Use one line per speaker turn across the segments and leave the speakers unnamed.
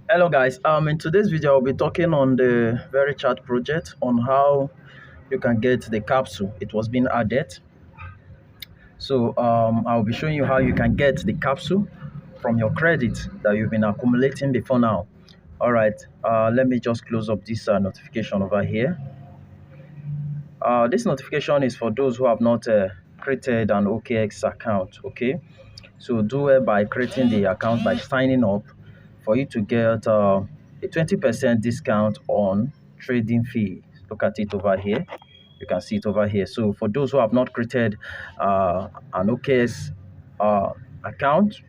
Hello guys, in today's video I'll be talking on the Verychat project on how you can get the capsule. It was being added. So I'll be showing you how you can get the capsule from your credit that you've been accumulating before now. All right, let me just close up this notification over here. This notification is for those who have not created an OKX account, okay? So do it by creating the account by signing up for you to get a 20% discount on trading fee. Look at it over here. You can see it over here. So for those who have not created an OKS account,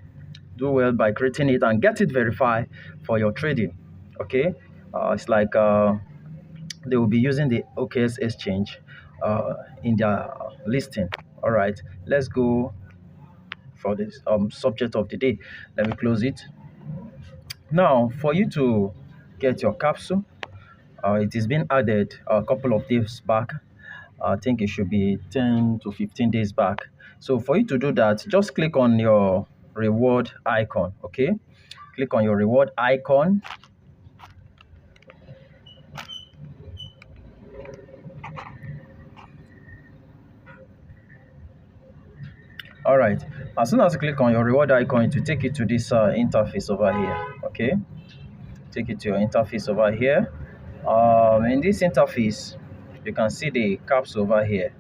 do well by creating it and get it verified for your trading. Okay, it's like they will be using the OKS exchange in their listing. All right, let's go for this subject of the day. Let me close it. Now, for you to get your capsule, it is been added a couple of days back. I think it should be 10 to 15 days back. So for you to do that, just click on your reward icon, okay? Click on your reward icon. All right, as soon as you click on your reward icon, it will take you to this interface over here, okay? Take it to your interface over here. In this interface, you can see the capsule over here.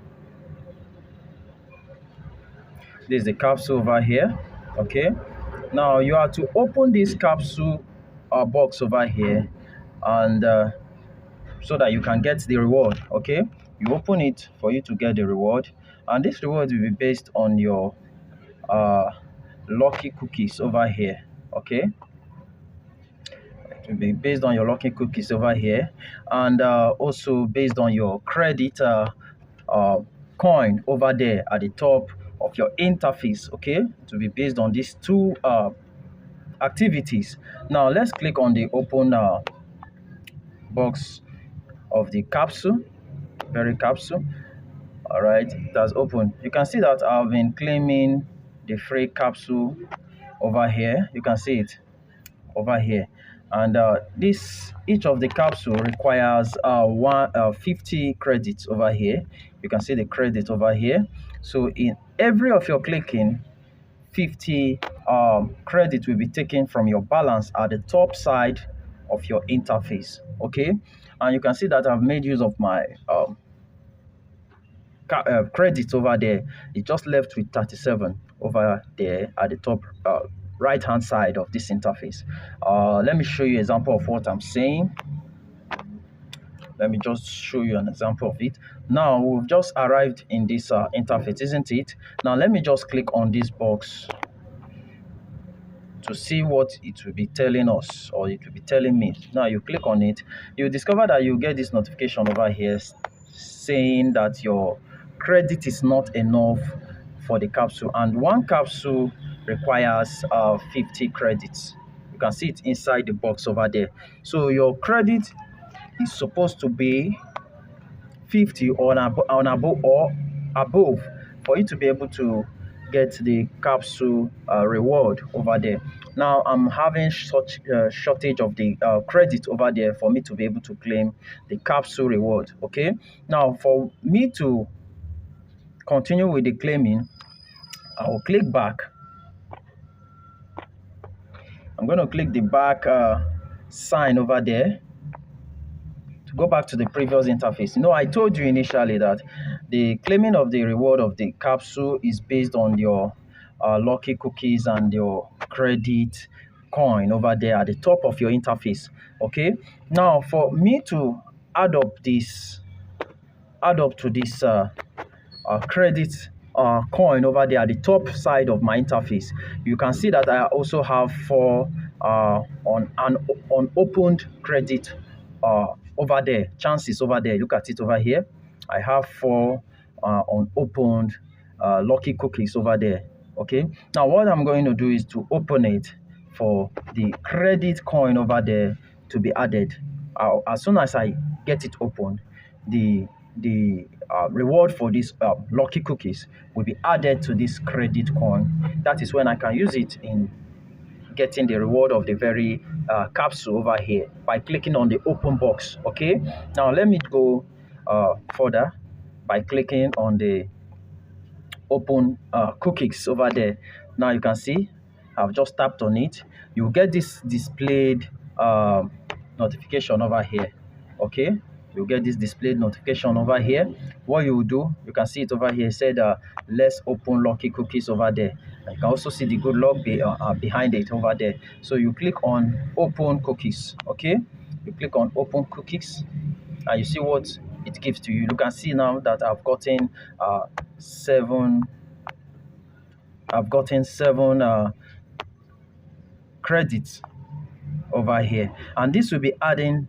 This is the capsule over here, okay? Now you have to open this capsule box over here, and so that you can get the reward, okay? You open it for you to get the reward, and this reward will be based on your uh, lucky cookies over here, okay? It will be based on your lucky cookies over here, and also based on your credit uh, coin over there at the top of your interface, okay? To be based on these two activities. Now let's click on the open box of the capsule, very capsule. All right, that's open. You can see that I've been claiming the free capsule over here. You can see it over here, and this each of the capsule requires 50 credits over here. You can see the credit over here. So in every of your clicking, 50 credit will be taken from your balance at the top side of your interface, okay? And you can see that I've made use of my credits over there. It just left with 37 over there at the top right hand side of this interface. Let me show you an example of what I'm saying. Let me just show you an example of it. Now we've just arrived in this interface, isn't it? Now let me just click on this box to see what it will be telling us, or it will be telling me. Now you click on it, you discover that you get this notification over here saying that your credit is not enough for the capsule, and one capsule requires 50 credits. You can see it inside the box over there. So your credit is supposed to be 50 or above for you to be able to get the capsule reward over there. Now I'm having such shortage of the credit over there for me to be able to claim the capsule reward, okay? Now for me to continue with the claiming, I will click back. I'm going to click the back sign over there to go back to the previous interface. You know, I told you initially that the claiming of the reward of the capsule is based on your lucky cookies and your credit coin over there at the top of your interface, okay? Now for me to add up to this credit coin over there at the top side of my interface, you can see that I also have 4 on an unopened credit over there, chances over there. Look at it over here. I have 4 unopened lucky cookies over there, okay? Now what I'm going to do is to open it for the credit coin over there to be added. As soon as I get it open, the reward for these lucky cookies will be added to this credit coin. That is when I can use it in getting the reward of the very capsule over here by clicking on the open box. Okay, now let me go further by clicking on the open cookies over there. Now you can see I've just tapped on it. You get this displayed notification over here. Okay, you get this displayed notification over here. What you will do, you can see it over here. It said let's open lucky cookies over there. And you can also see the good luck behind it over there. So you click on open cookies. Okay, you click on open cookies and you see what it gives to you. You can see now that seven I've gotten seven credits over here, and this will be added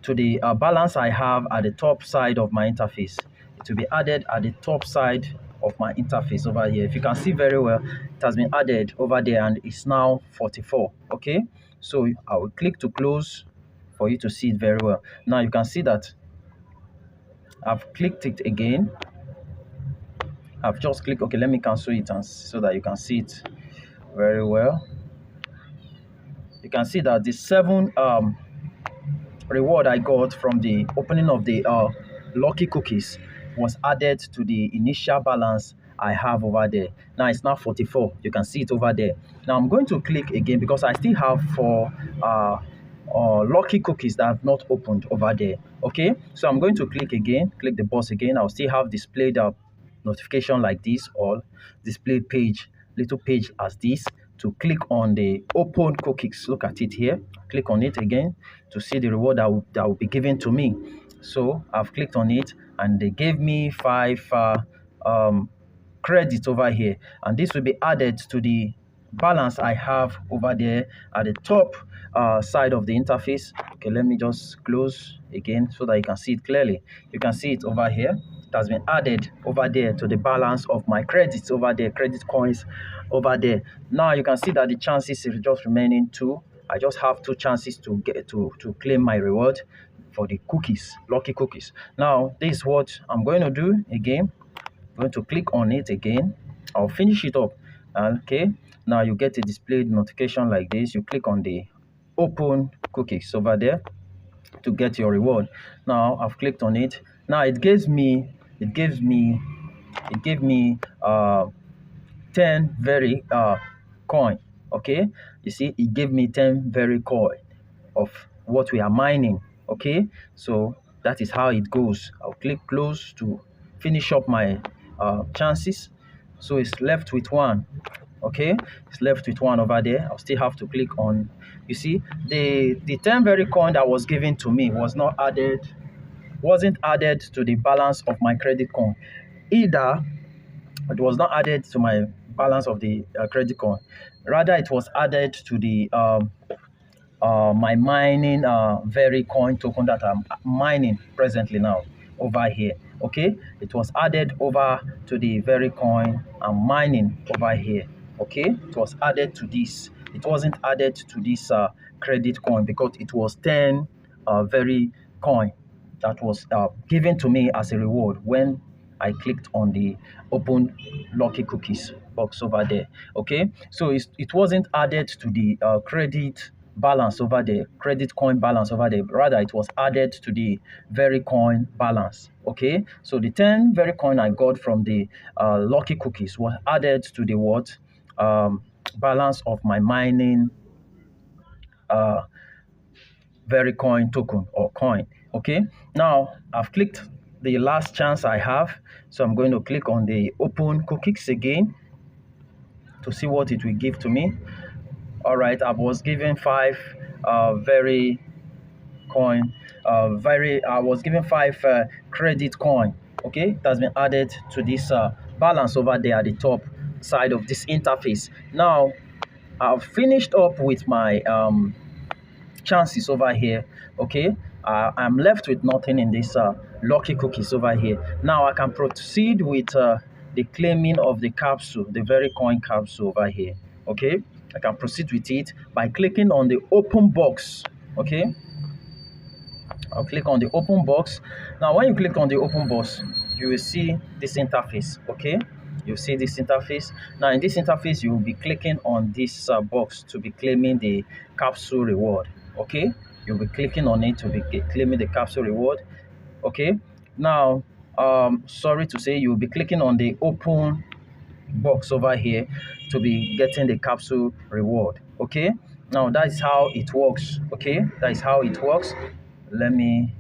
to the balance I have at the top side of my interface. It will be added at the top side of my interface over here. If you can see very well, it has been added over there and it's now 44. Okay, so I will click to close for you to see it very well. Now you can see that I've clicked it again. I've just clicked. Okay, let me cancel it and so that you can see it very well. You can see that the seven reward I got from the opening of the lucky cookies was added to the initial balance I have over there. Now it's now 44. You can see it over there. Now I'm going to click again because I still have four lucky cookies that have not opened over there. Okay, so I'm going to click again, click the box again. I'll still have displayed notification like this, or display page, little page as this, to click on the open cookies. Look at it here. Click on it again to see the reward that will be given to me. So I've clicked on it and they gave me 5 credits over here, and this will be added to the balance I have over there at the top side of the interface. Okay, let me just close again so that you can see it clearly. You can see it over here. It has been added over there to the balance of my credits over there, credit coins over there. Now you can see that the chances is just remaining 2. I just have 2 chances to get to claim my reward for the cookies, lucky cookies. Now this is what I'm going to do again. I'm going to click on it again. I'll finish it up. Okay, now you get a displayed notification like this. You click on the open cookies over there to get your reward. Now I've clicked on it. Now it gave me 10 very coin. Okay, you see it gave me 10 very coin of what we are mining. Okay, so that is how it goes. I'll click close to finish up my chances. So it's left with 1. Okay, it's left with 1 over there. I'll still have to click on. You see, the 10 very coin that was given to me wasn't added to the balance of my credit coin. Either it was not added to my balance of the credit coin, rather it was added to the my mining very coin token that I'm mining presently now over here. Okay, it was added over to the very coin I'm mining over here. Okay, it was added to this. It wasn't added to this credit coin because it was 10 very coin that was given to me as a reward when I clicked on the open lucky cookies box over there. Okay, so it wasn't added to the credit balance over there, credit coin balance over there. Rather, it was added to the very coin balance. Okay, so the 10 very coin I got from the lucky cookies was added to the what balance of my mining very coin token or coin. Okay, now I've clicked the last chance I have, so I'm going to click on the open cookies again to see what it will give to me. All right, I was given 5 very coin I was given 5 credit coin. Okay, it has been added to this balance over there at the top side of this interface. Now I've finished up with my chances over here. Okay, I'm left with nothing in this lucky cookies over here. Now I can proceed with the claiming of the capsule, the very coin capsule over here. Okay, I can proceed with it by clicking on the open box. Okay, I'll click on the open box. Now when you click on the open box, you will see this interface. Okay, You see this interface. Now in this interface, you will be clicking on this box to be claiming the capsule reward. Okay, you'll be clicking on it to be claiming the capsule reward. Okay, now sorry to say, you'll be clicking on the open box over here to be getting the capsule reward. Okay, now that is how it works. Okay, that is how it works. Let me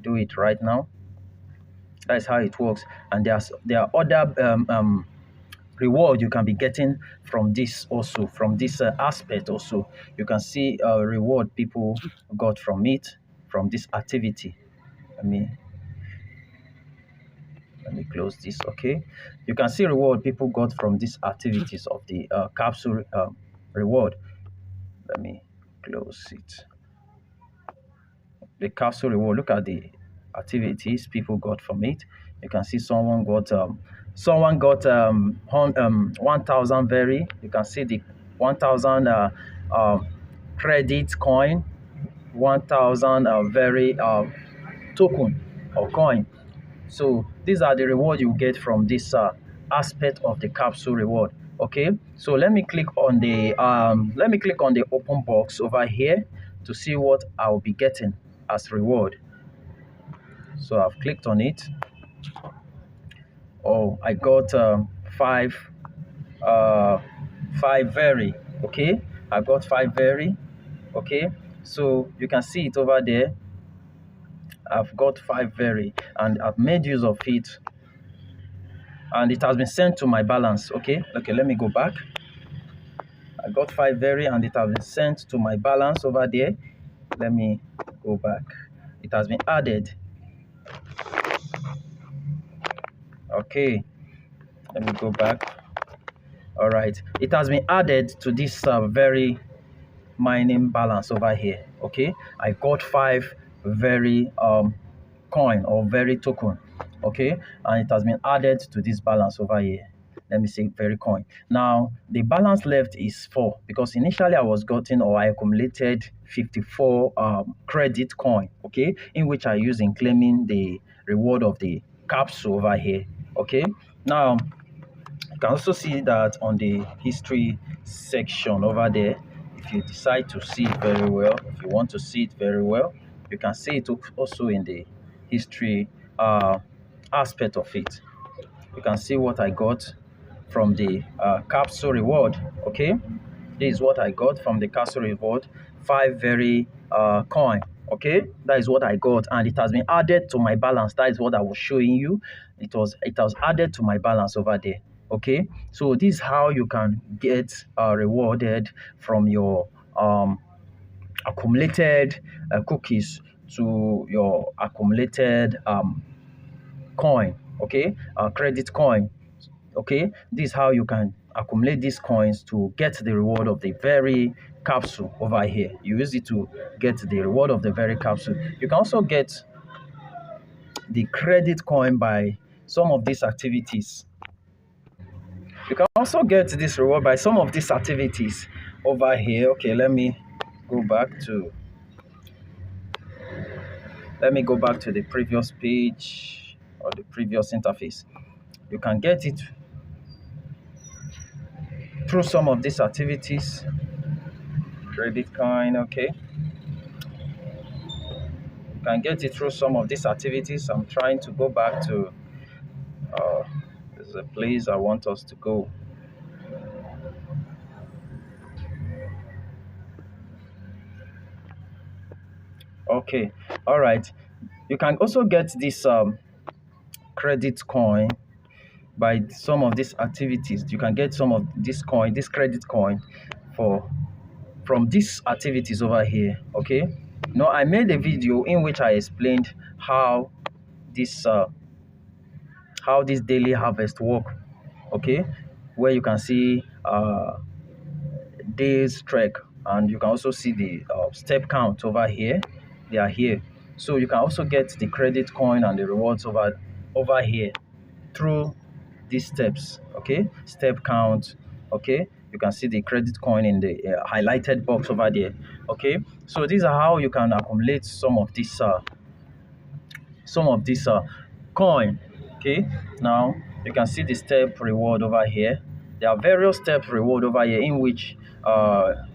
do it right now. That is how it works. And there are other reward you can be getting from this also, from this aspect also. You can see reward people got from it, from this activity. let me let me close this. Okay, you can see reward people got from these activities of the capsule reward. Let me close it. The capsule reward, look at the activities people got from it. You can see someone got 1000 very. You can see the 1000 credit coin, 1000 very token or coin. So these are the reward you get from this aspect of the capsule reward. Okay, so let me click on the open box over here to see what I'll be getting as reward. So I've clicked on it. Oh, I got five uh five very. Okay, I got five very. Okay, so you can see it over there. I've got five very, and I've made use of it, and it has been sent to my balance. Okay, let me go back. I got five very, and it has been sent to my balance over there. Let me go back. It has been added. Okay, let me go back. All right, it has been added to this very mining balance over here. Okay, I got five very coin or very token. Okay, and it has been added to this balance over here. Let me say very coin. Now the balance left is 4, because initially I was gotten, or I accumulated 54 credit coin. Okay, in which I use in claiming the reward of the capsule over here. Okay, now you can also see that on the history section over there. If you decide to see it very well, if you want to see it very well, you can see it also in the history aspect of it. You can see what I got from the capsule reward. Okay, this is what I got from the capsule reward. Five very coin. Okay, that is what I got, and it has been added to my balance. That is what I was showing you. It was added to my balance over there. Okay, so this is how you can get rewarded from your accumulated cookies to your accumulated coin. Okay, credit coin. Okay, this is how you can accumulate these coins to get the reward of the very capsule over here. You use it to get the reward of the very capsule. You can also get the credit coin by some of these activities. You can also get this reward by some of these activities over here. Okay, go back to let me go back to the previous page or the previous interface. You can get it through some of these activities. Credit coin. Okay, you can get it through some of these activities. I'm trying to go back to there's a place I want us to go. Okay, all right. You can also get this credit coin by some of these activities. You can get some of this coin, this credit coin, for from these activities over here. Okay, now I made a video in which I explained this uh, how this daily harvest work. Okay, where you can see days trek, and you can also see the step count over here. They are here, so you can also get the credit coin and the rewards over here through these steps. Okay, step count. Okay, you can see the credit coin in the highlighted box over there. Okay, so these are how you can accumulate some of this coin. Okay, now you can see the step reward over here. There are various step reward over here in which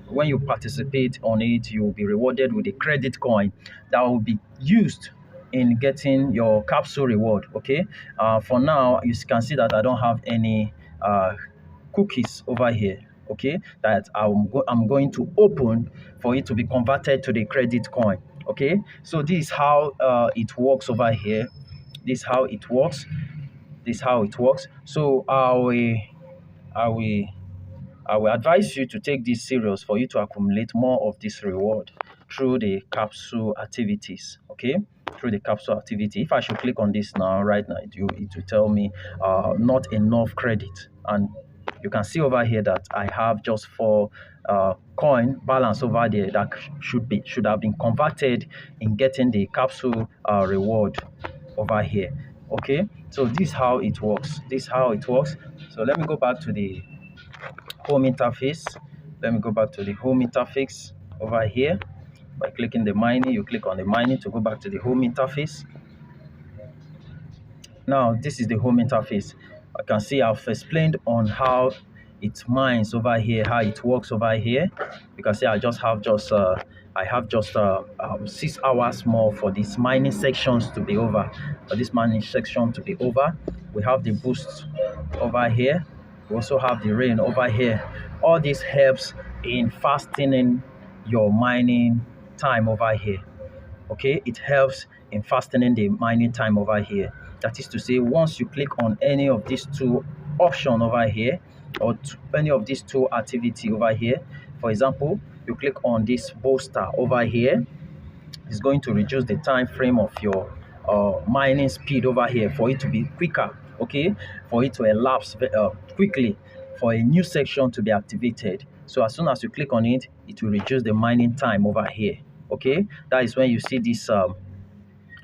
when you participate on it, you will be rewarded with a credit coin that will be used in getting your capsule reward. Okay, for now you can see that I don't have any cookies over here, okay, that I'm going to open for it to be converted to the credit coin. Okay, so this is how it works over here. This is how it works. This is how it works. So I will I will advise you to take this serious for you to accumulate more of this reward through the capsule activities. Okay, through the capsule activity. If I should click on this now, right now, it will tell me not enough credit, and you can see over here that I have just 4 coin balance over there that should have been converted in getting the capsule reward over here. Okay, so this is how it works. This is how it works. So let me go back to the home interface. Let me go back to the home interface over here. By clicking the mining, you click on the mining to go back to the home interface. Now this is the home interface. I can see I've explained on how it mines over here, how it works over here. You can see I have just 6 hours more for these mining sections to be over. For this mining section to be over, we have the boost over here. We also have the rain over here. All this helps in fastening your mining time over here. Okay, it helps in fastening the mining time over here. That is to say, once you click on any of these 2 options over here, or any of these 2 activity over here, for example, you click on this booster over here, it's going to reduce the time frame of your mining speed over here for it to be quicker. Okay, for it to elapse quickly for a new section to be activated. So as soon as you click on it, it will reduce the mining time over here. Okay, that is when you see this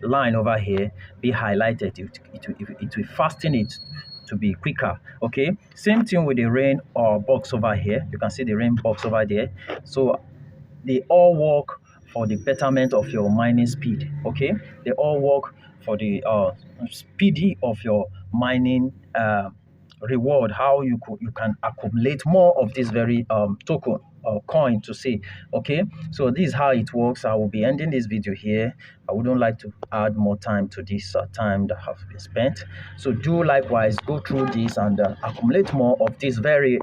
line over here be highlighted. It will fasten it to be quicker. Okay, same thing with the rain box over here. You can see the rain box over there. So they all work for the betterment of your mining speed. Okay, they all work for the speedy of your mining reward, how you can accumulate more of this very token or coin to see. Okay, so this is how it works. I will be ending this video here. I wouldn't like to add more time to this time that have been spent. So do likewise go through this and accumulate more of this very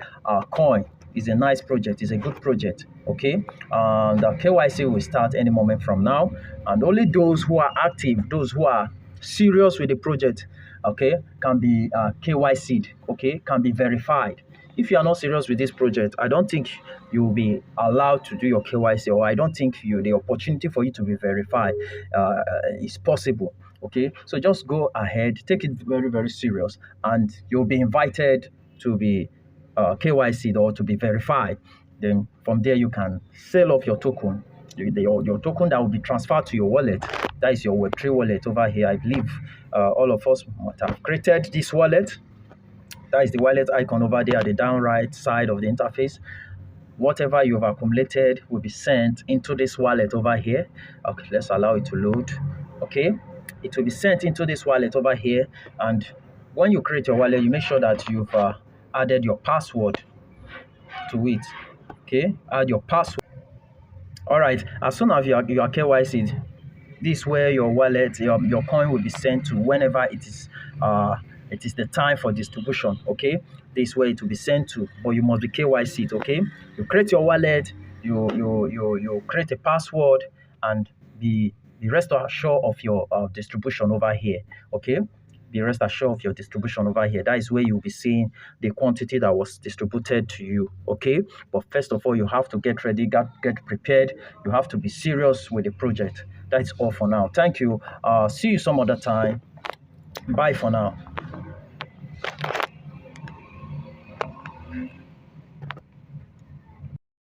coin. It's a nice project. It's a good project. Okay, and the KYC will start any moment from now, and only those who are active, those who are serious with the project, okay, can be KYC'd, okay, can be verified. If you are not serious with this project, I don't think you will be allowed to do your KYC, or I don't think the opportunity for you to be verified is possible. Okay, so just go ahead, take it very, very serious, and you'll be invited to be KYC'd or to be verified. Then from there you can sell off your token, your token that will be transferred to your wallet. That is your Web3 wallet over here. I believe all of us might have created this wallet. That is the wallet icon over there at the down right side of the interface. Whatever you've accumulated will be sent into this wallet over here. Okay, let's allow it to load. Okay, it will be sent into this wallet over here, and when you create your wallet, you make sure that you've added your password to it. Okay, add your password. All right, as soon as you are KYC'd, this is where your wallet, your coin will be sent to whenever it is the time for distribution. Okay, this is where it will be sent to, but you must be KYC'd. Okay, you create your wallet, you create a password, and the rest assured of your distribution over here. Okay, be rest assured of your distribution over here. That is where you'll be seeing the quantity that was distributed to you. Okay, but first of all, you have to get ready, get prepared. You have to be serious with the project. That's all for now. Thank you. See you some other time. Bye for now.